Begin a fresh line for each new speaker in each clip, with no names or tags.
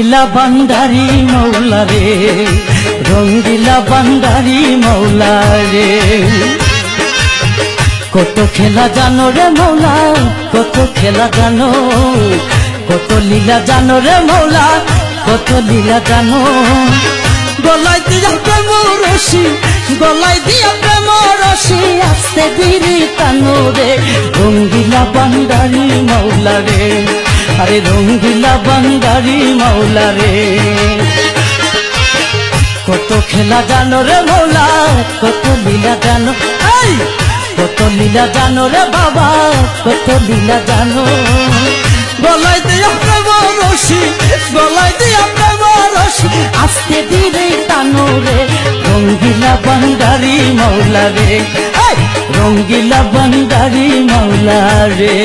রঙ্গিলা বান্দারি মৌলা রে, রঙ্গিলা বান্দারি মৌলা রে। কত খেলা জানো রে মৌলা, কত খেলা জানো, কত লীলা জানো রে মৌলা, কত লীলা জানো। গলায় দিয়া প্রেম রশি, গলায় দিয়া প্রেম রশি, আস্তে ধীরে টানো রে রঙ্গিলা বান্দারি মৌলা রে, আরে রঙ্গিলা বান্দারি মৌলা রে। কত খেলা জানো রে মৌলা, কত লীলা জানো, কত লীলা জানো রে বাবা, কত লীলা জানো। গলায় দিয়া প্রেম রশি, গলায় দিয়া প্রেম রশি, আস্তে ধীরে টানো রে রঙ্গিলা বান্দারি মৌলা রে, রঙ্গিলা বান্দারি মৌলা রে।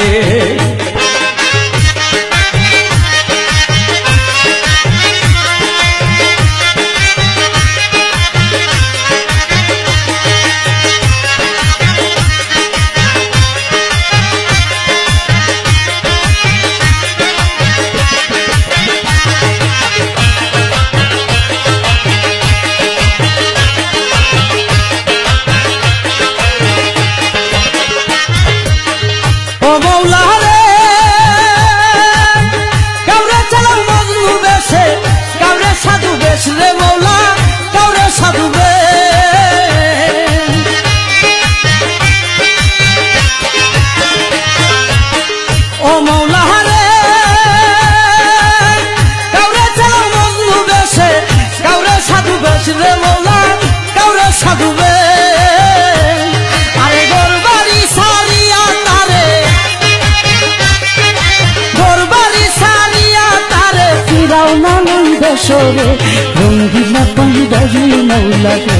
রঙ্গিলা বান্দারি মৌলা রে,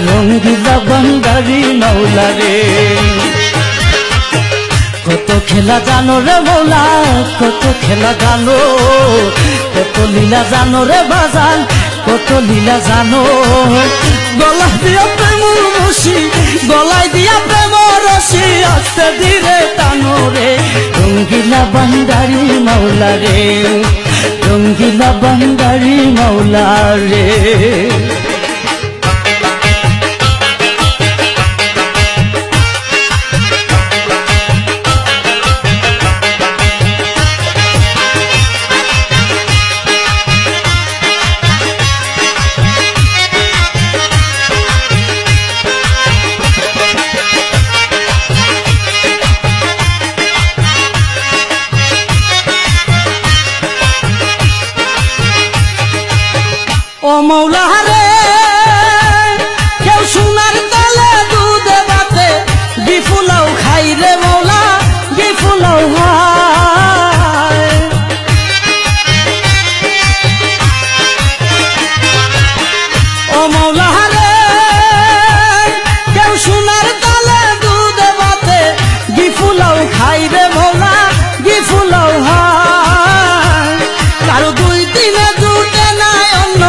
রঙ্গিলা বান্দারি মৌলা রে। কত খেলা জানো রে মৌলা, কত খেলা জানো, কত লীলা জানো রে বাজান, কত লীলা জানো। গলায় দিয়া প্রেম রশি, গলায় দিয়া প্রেম রশি, আস্তে ধীরে টানো রে রঙ্গিলা বান্দারি মৌলা রে, রঙ্গিলা বান্দারি মৌলা রে। ও মৌলা রে, কেউ সোনার তালে দুধে বাতে বিফুলাও খাই রে মৌলা, বিফুলাও খায়। ও মৌলা রে, কেউ সোনার তালে দুধে বাতে বিফুলাও খাই রে মৌলা, বিফুলাও খায়। কারো দুই দিনে জুটে নাই অন্য,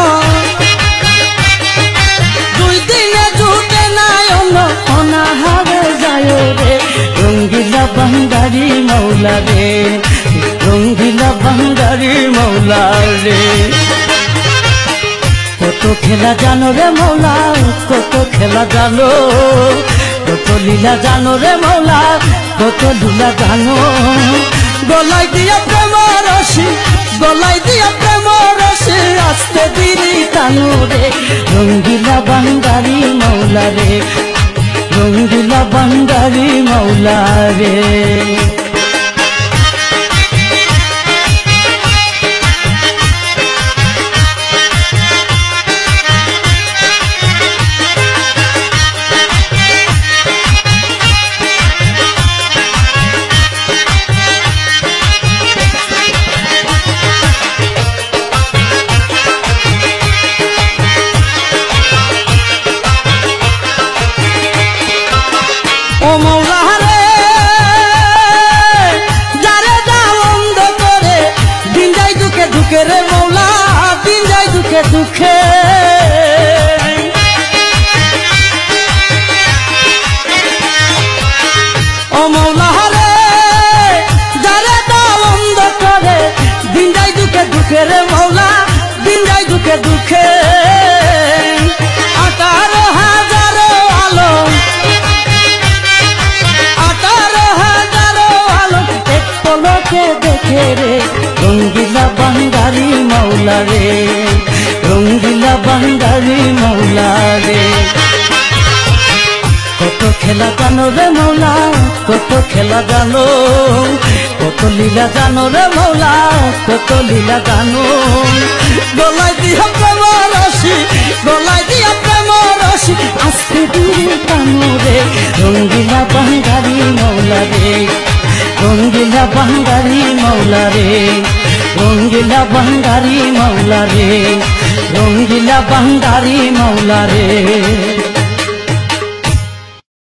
রঙ্গিলা বান্দারি মৌলা রে, রঙ্গিলা বান্দারি মৌলা রে। কত খেলা জানো রে মৌলা, কত খেলা জানো, কত লীলা জানো রে মৌলা, কত লীলা জানো। গলায় দিয়া প্রেম রশি, গলায় দিয়া প্রেম রশি, আস্তে ধীরে টানো রে রঙ্গিলা বান্দারি মৌলা রে, রঙ্গিলা বান্দারি মৌলা রে। ও মৌলা রে, যারে যাও অন্ধ করে, দিন যাই দুঃখে দুঃখে রে মৌলা, দিন যাই দুঃখে দুঃখে। ও মৌলা রে, যারে যাও অন্ধ করে, দিন যাই দুঃখে দুঃখে রে মৌলা। দুঃখে 18,000 আলো 18,000 আলো এক পলকে দেখে রে রঙ্গিলা বাঙ্গারি মৌলা রে রঙ্গিলা বাঙ্গারি মৌলা রে কত খেলা জানো রে মৌলা কত খেলা জানো কত লীলা জানো রে মৌলা কত লীলা জানো গলায় দিয়া প্রেম রশি গলায় দিয়া প্রেম রশি আজকে দিয়ে কানো রে রঙ্গিলা বাঙ্গারি মৌলা রে রঙ্গিলা বাঙ্গারি মৌলা রে রঙ্গিলা বাঙ্গারি মৌলা রে রঙ্গিলা বাঙ্গারি মৌলা রে